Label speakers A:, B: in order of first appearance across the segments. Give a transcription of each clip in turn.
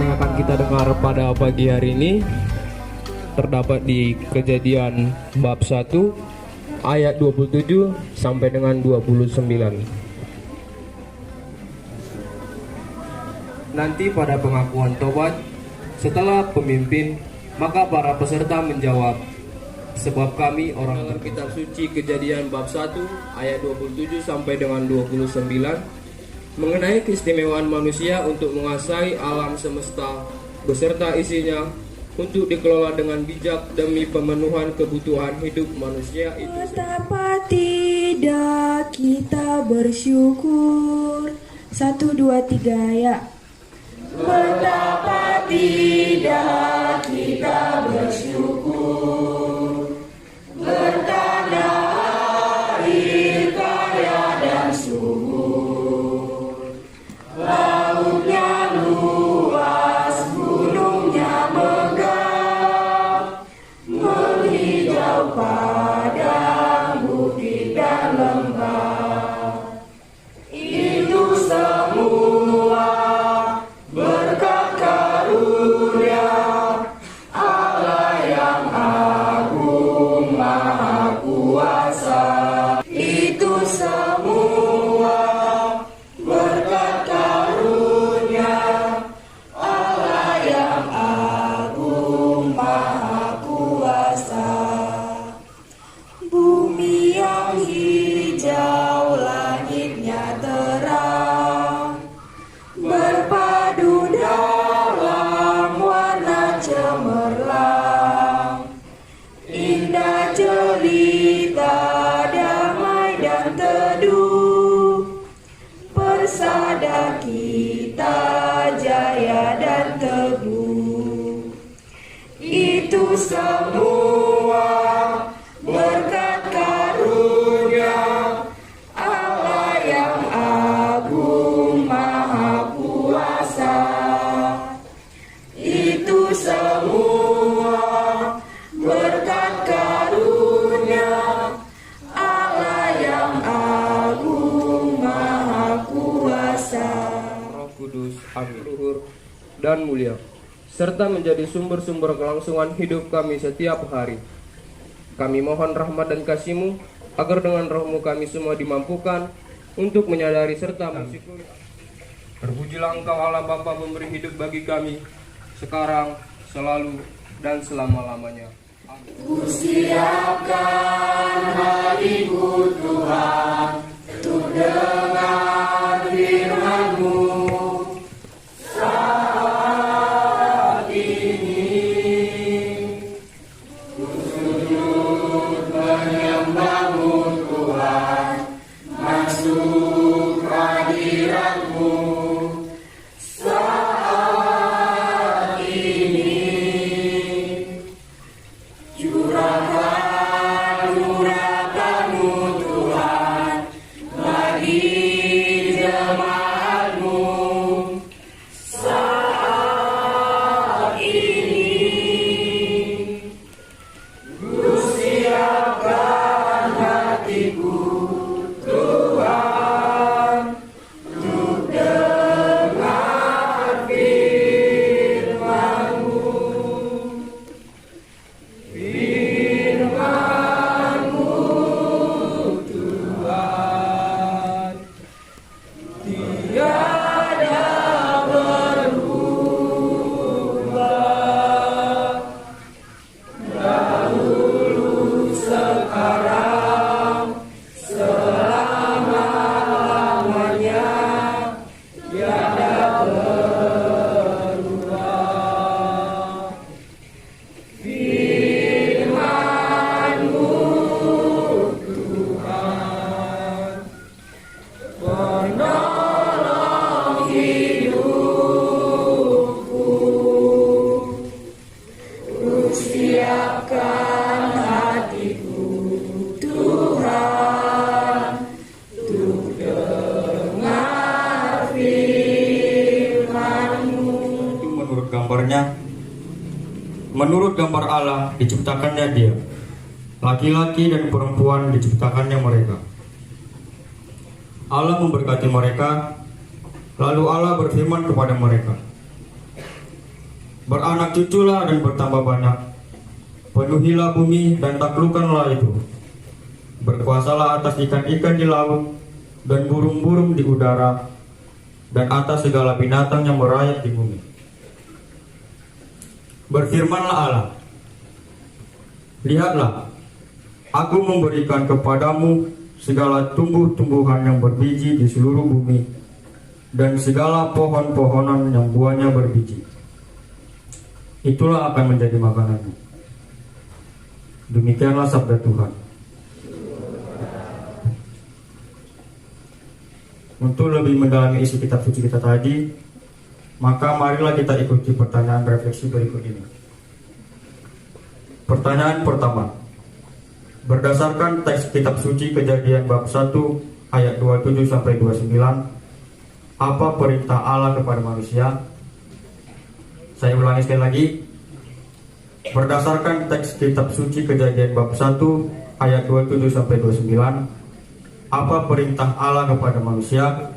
A: yang akan kita dengar pada pagi hari ini terdapat di Kejadian bab 1 ayat 27 sampai dengan 29. Nanti pada pengakuan tobat setelah pemimpin, maka para peserta menjawab, sebab kami orang dalam kitab suci Kejadian bab 1 ayat 27 sampai dengan 29 mengenai keistimewaan manusia untuk menguasai alam semesta beserta isinya untuk dikelola dengan bijak demi pemenuhan kebutuhan hidup manusia itu.
B: Betapa tidak kita bersyukur. 1, 2, 3 ya. Betapa tidak kita bersyukur. Bertanda air kaya dan subur. Lautnya luas, gunungnya megah, menghijau padang, bukit dan lembah. Itu semua berkat karunia Allah yang agung maha kuasa. Itu semua berkat karunia Allah yang agung maha kuasa. Bumi yang hijau, langitnya terang, berpadu dalam warna cemerlang. Indah jelita, damai dan teduh, persada kita jaya dan teguh. Itu semua berkat karunia Allah yang agung maha kuasa. Itu semua berkat karunia Allah yang agung maha kuasa.
A: Roh Kudus, amin. Luhur dan mulia, serta menjadi sumber-sumber kelangsungan hidup kami setiap hari. Kami mohon rahmat dan kasih-Mu, agar dengan roh-Mu kami semua dimampukan untuk menyadari serta mensyukuri. Terpujilah Engkau Allah Bapa memberi hidup bagi kami, sekarang, selalu, dan selama-lamanya. Amin.
B: Kusiapkan hatiku Tuhan, untuk dengar firman-Mu. Saat ini ku sujud menyembah-Mu Tuhan, masuk hadirat-Mu. Saat ini curahkan urapan-Mu Tuhan bagi jemaat-Mu. Saat ini ku siapkan hatiku Tuhan, untuk dengar firman-Mu. Firman-Mu Tuhan, tiada berubah, dahulu sekarang selama-lamanya, tiada berubah. Firman-Mu Tuhan, penolong hidupku. Ku siapkan hatiku Tuhan, untuk dengar firman-Mu.
C: Itu menurut gambarnya, menurut gambar Allah diciptakannya dia, laki-laki dan perempuan diciptakannya mereka. Allah memberkati mereka, lalu Allah berfirman kepada mereka, Beranak cuculah dan bertambah banyak. Penuhilah bumi dan taklukkanlah itu. Berkuasalah atas ikan-ikan di laut dan burung-burung di udara dan atas segala binatang yang merayap di bumi. Berfirmanlah Allah, lihatlah, aku memberikan kepadamu segala tumbuh-tumbuhan yang berbiji di seluruh bumi dan segala pohon-pohonan yang buahnya berbiji. Itulah akan menjadi makananmu. Demikianlah sabda Tuhan. Untuk lebih mendalami isi kitab suci kita tadi, maka marilah kita ikuti pertanyaan refleksi berikut ini. Pertanyaan pertama. Berdasarkan teks kitab suci Kejadian bab 1 ayat 27 sampai 29, apa perintah Allah kepada manusia? Saya ulangi sekali lagi. Berdasarkan teks kitab suci Kejadian bab 1 ayat 27 sampai 29, apa perintah Allah kepada manusia?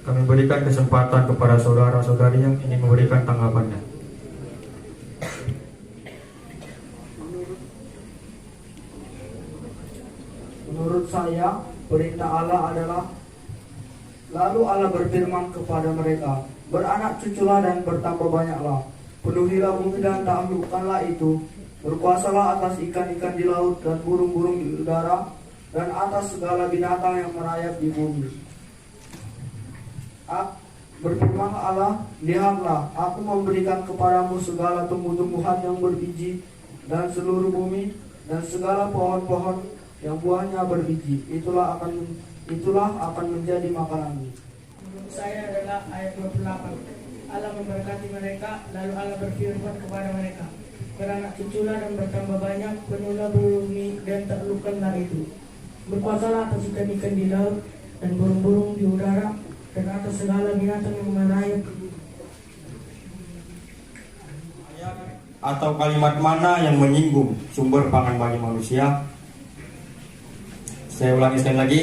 C: Kami berikan kesempatan kepada saudara-saudari yang ingin memberikan tanggapannya.
D: Menurut saya, perintah Allah adalah, lalu Allah berfirman kepada mereka, beranak cuculah dan bertambah banyaklah, penuhilah bumi dan taklukkanlah itu, berkuasalah atas ikan-ikan di laut dan burung-burung di udara, dan atas segala binatang yang merayap di bumi. Berfirmanlah Allah, lihatlah, aku memberikan kepadamu segala tumbuh-tumbuhan yang berbiji dan seluruh bumi, dan segala pohon-pohon yang buahnya berbiji. Itulah akan menjadi makananmu.
B: Menurut saya adalah ayat 28. Allah memberkati mereka, lalu Allah berfirman kepada mereka, beranak cuculah dan bertambah banyak, penuhilah bumi dan taklukkanlah itu. Berkuasalah atas ikan-ikan di laut dan burung-burung di udara dan atas segala binatang yang merayap.
C: Atau kalimat mana yang menyinggung sumber pangan bagi manusia? Saya ulangi sekali lagi.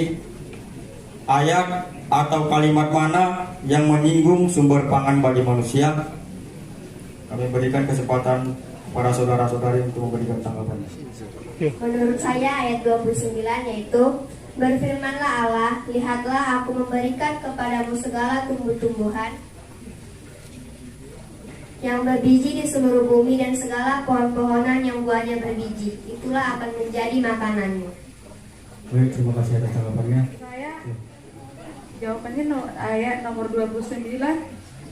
C: Ayat atau kalimat mana yang menyinggung sumber pangan bagi manusia? Kami berikan kesempatan para saudara-saudari untuk memberikan tanggapan.
E: Menurut saya ayat 29 yaitu, berfirmanlah Allah, lihatlah aku memberikan kepadamu segala tumbuh-tumbuhan yang berbiji di seluruh bumi dan segala pohon-pohonan yang buahnya berbiji. Itulah akan menjadi makananmu.
C: Baik, terima kasih atas tanggapannya.
F: Saya jawabannya ayat nomor 29.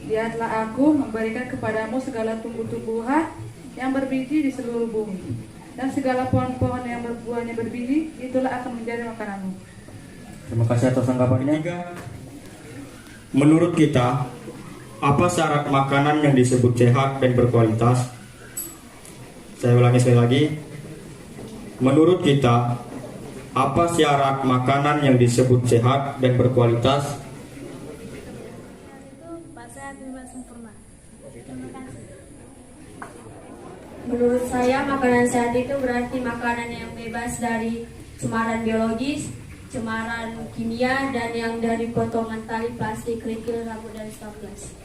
F: Lihatlah aku memberikan kepadamu segala tumbuh-tumbuhan yang berbiji di seluruh bumi dan segala pohon-pohon yang berbuahnya berbiji, itulah akan menjadi makananmu.
C: Terima kasih atas tanggapannya. Menurut kita, apa syarat makanan yang disebut sehat dan berkualitas? Saya ulangi sekali lagi. Menurut kita, apa syarat makanan yang disebut sehat dan berkualitas?
E: Menurut saya makanan sehat itu berarti makanan yang bebas dari cemaran biologis, cemaran kimia, dan yang dari potongan tali, plastik, kerikil, rambut, dan staples.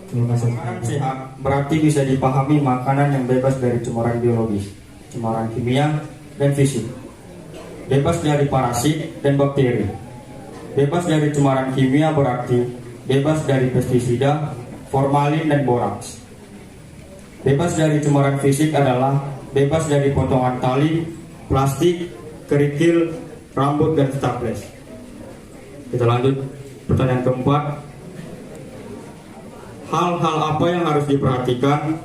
C: Terima kasih. Makanan sehat berarti bisa dipahami makanan yang bebas dari cemaran biologis, cemaran kimia, dan fisik. Bebas dari parasit dan bakteri. Bebas dari cemaran kimia berarti bebas dari pestisida, formalin, dan boraks. Bebas dari cemaran fisik adalah bebas dari potongan tali, plastik, kerikil, rambut, dan staples. Kita lanjut pertanyaan keempat. Hal-hal apa yang harus diperhatikan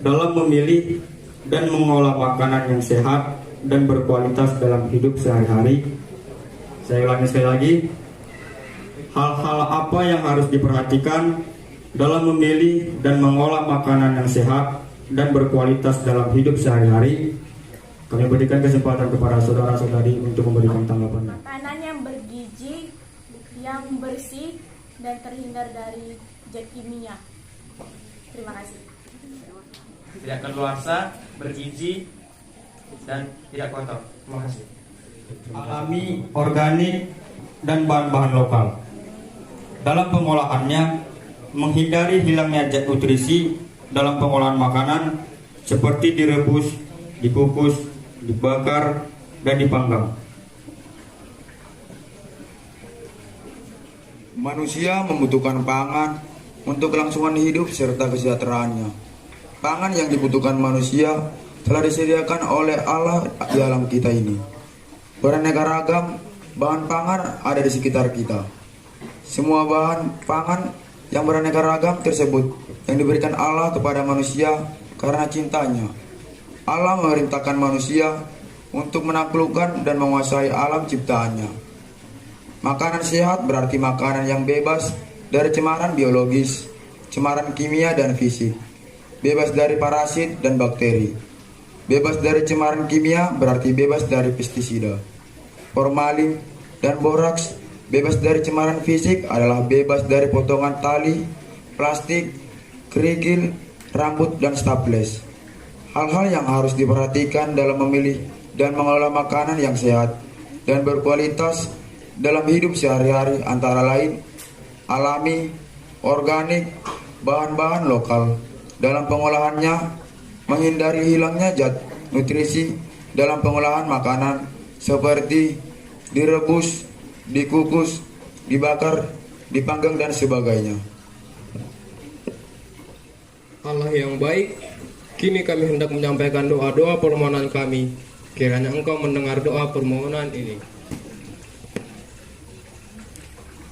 C: dalam memilih dan mengolah makanan yang sehat dan berkualitas dalam hidup sehari-hari? Saya ulangi sekali lagi. Hal-hal apa yang harus diperhatikan dalam memilih dan mengolah makanan yang sehat dan berkualitas dalam hidup sehari-hari? Kami berikan kesempatan kepada saudara-saudari untuk memberikan tanggapan.
G: Makanan yang bergizi, yang bersih, dan terhindar dari zat kimia. Terima kasih.
H: Tidak keluarsa, bergizi, dan tidak kotor. Terima kasih.
C: Alami, organik, dan bahan-bahan lokal. Dalam pengolahannya, menghindari hilangnya zat nutrisi dalam pengolahan makanan seperti direbus, dikukus, dibakar, dan dipanggang.
I: Manusia membutuhkan pangan untuk kelangsungan hidup serta kesejahteraannya. Pangan yang dibutuhkan manusia telah disediakan oleh Allah di alam kita ini. Beraneka ragam bahan pangan ada di sekitar kita. Semua bahan pangan yang beraneka ragam tersebut yang diberikan Allah kepada manusia karena cintanya. Allah memerintahkan manusia untuk menaklukkan dan menguasai alam ciptaannya. Makanan sehat berarti makanan yang bebas dari cemaran biologis, cemaran kimia dan fisik, bebas dari parasit dan bakteri. Bebas dari cemaran kimia berarti bebas dari pestisida, formalin, dan boraks. Bebas dari cemaran fisik adalah bebas dari potongan tali, plastik, kerikil, rambut, dan staples. Hal-hal yang harus diperhatikan dalam memilih dan mengelola makanan yang sehat dan berkualitas dalam hidup sehari-hari antara lain alami, organik, bahan-bahan lokal dalam pengolahannya, menghindari hilangnya zat nutrisi dalam pengolahan makanan seperti direbus, dikukus, dibakar, dipanggang, dan sebagainya.
A: Allah yang baik, kini kami hendak menyampaikan doa-doa permohonan kami. Kiranya Engkau mendengar doa permohonan ini.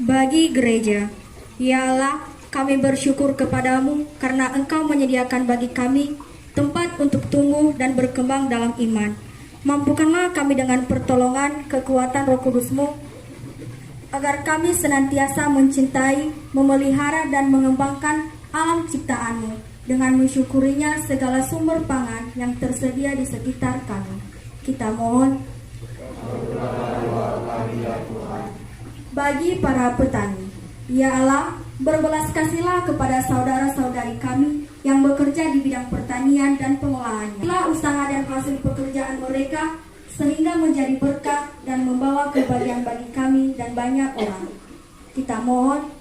E: Bagi gereja, ya Allah, kami bersyukur kepadamu karena Engkau menyediakan bagi kami tempat untuk tumbuh dan berkembang dalam iman. Mampukanlah kami dengan pertolongan kekuatan Roh Kudus-Mu, agar kami senantiasa mencintai, memelihara, dan mengembangkan alam ciptaan-Mu dengan mensyukurinya segala sumber pangan yang tersedia di sekitar kami. Kita mohon. Bagi para petani, ya Allah, berbelas kasihlah kepada saudara-saudari kami yang bekerja di bidang pertanian dan pengolahannya. Inilah usaha dan hasil pekerjaan mereka sehingga menjadi berkah dan membawa kebahagiaan bagi kami dan banyak orang. Kita mohon.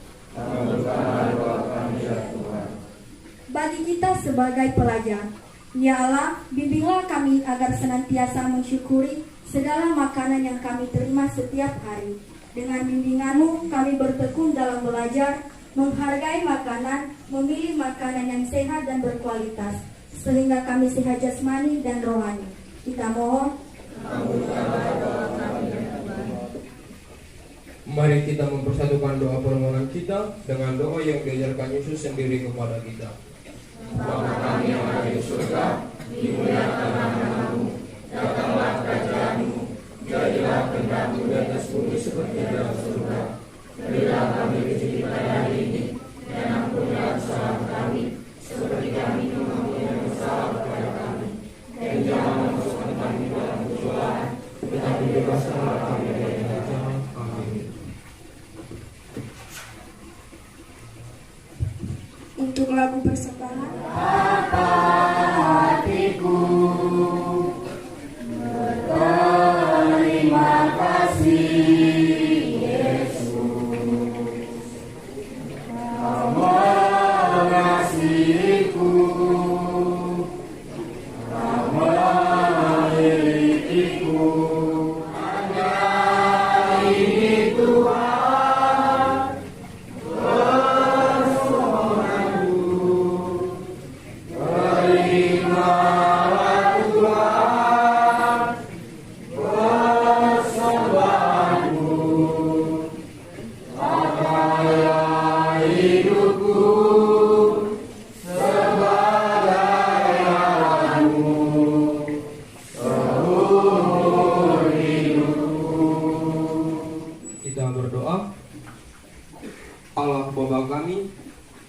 E: Bagi kita sebagai pelajar, ya Allah, bimbinglah kami agar senantiasa mensyukuri segala makanan yang kami terima setiap hari. Dengan bimbingan-Mu kami bertekun dalam belajar, menghargai makanan, memilih makanan yang sehat dan berkualitas, sehingga kami sehat jasmani dan rohani. Kita mohon.
A: Mari kita mempersatukan doa permohonan kita dengan doa yang diajarkan Yesus sendiri kepada kita. Bapa kami yang ada di surga, dimuliakan nama-Mu, datanglah kerajaan-Mu, jadilah kehendak-Mu di atas bumi seperti di dalam surga. Berilah kami rezeki pada hari ini, dan ampunilah kesalahan kami, seperti kami mengampuni yang bersalah kepada kami. Dan jangan memasukkan kami dalam pencobaan, tetapi bebaskanlah kami dari yang jahat. Amin.
E: Untuk lagu persembahan.
J: Apa hatiku berterima kasih.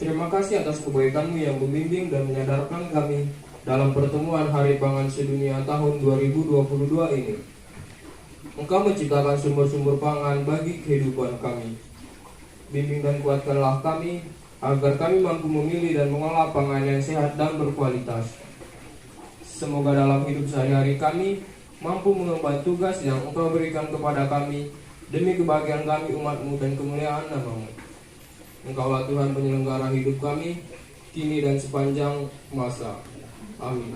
A: Terima kasih atas kebaikan-Mu yang membimbing dan menyadarkan kami dalam pertemuan Hari Pangan Sedunia tahun 2022 ini. Engkau menciptakan sumber-sumber pangan bagi kehidupan kami. Bimbing dan kuatkanlah kami agar kami mampu memilih dan mengolah pangan yang sehat dan berkualitas. Semoga dalam hidup sehari-hari kami mampu mengemban tugas yang Engkau berikan kepada kami demi kebahagiaan kami umat-Mu dan kemuliaan nama-Mu. Engkaulah Tuhan penyelenggara hidup kami, kini dan sepanjang masa. Amin.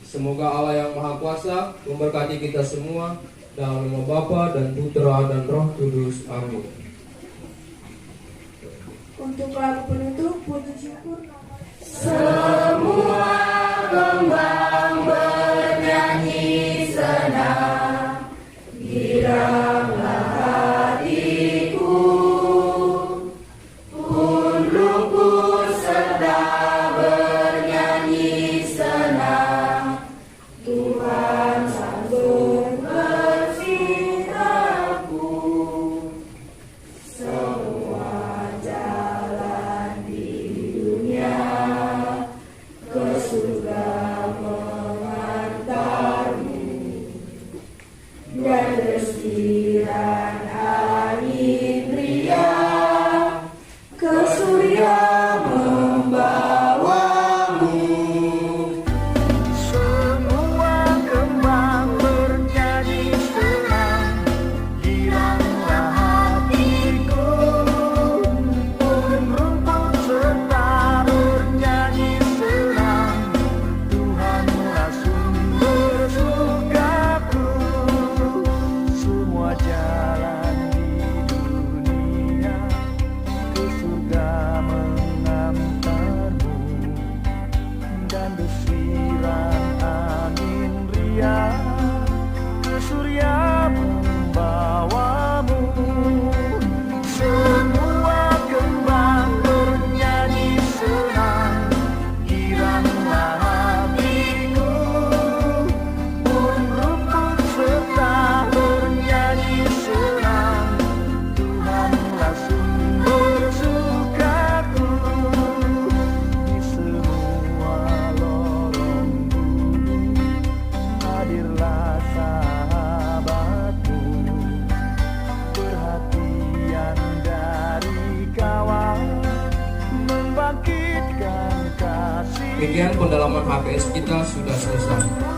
A: Semoga Allah yang Maha Kuasa memberkati kita semua dalam nama Bapa dan Putra dan Roh Kudus. Amin.
B: Untuk lagu penutup, puji syukur.
J: Semua kembang bernyanyi senang, giranglah hatiku, undukku serta bernyanyi senang, Tuhan sanggup bersih aku. Semua jalan di dunia ke surga mengantarmu, dan desiran angin riang ke surya membawamu. Semua kembang bernyanyi senang, giranglah hatiku, pohon rumput serta bernyanyi senang, Tuhanlah sumber sukaku. Semua jalan di dunia ke surga mengantarmu, dan desiran angin riang ke surya membawamu. Semua kembang bernyanyi senang, giranglah hatiku, pohon rumput serta bernyanyi senang, Tuhanlah sumber sukaku. Di semua lorong bumi hadirlah sahabatmu, perhatian dari kawan membangkitkan kasih.
A: Demikian pendalaman HPS kita sudah selesai.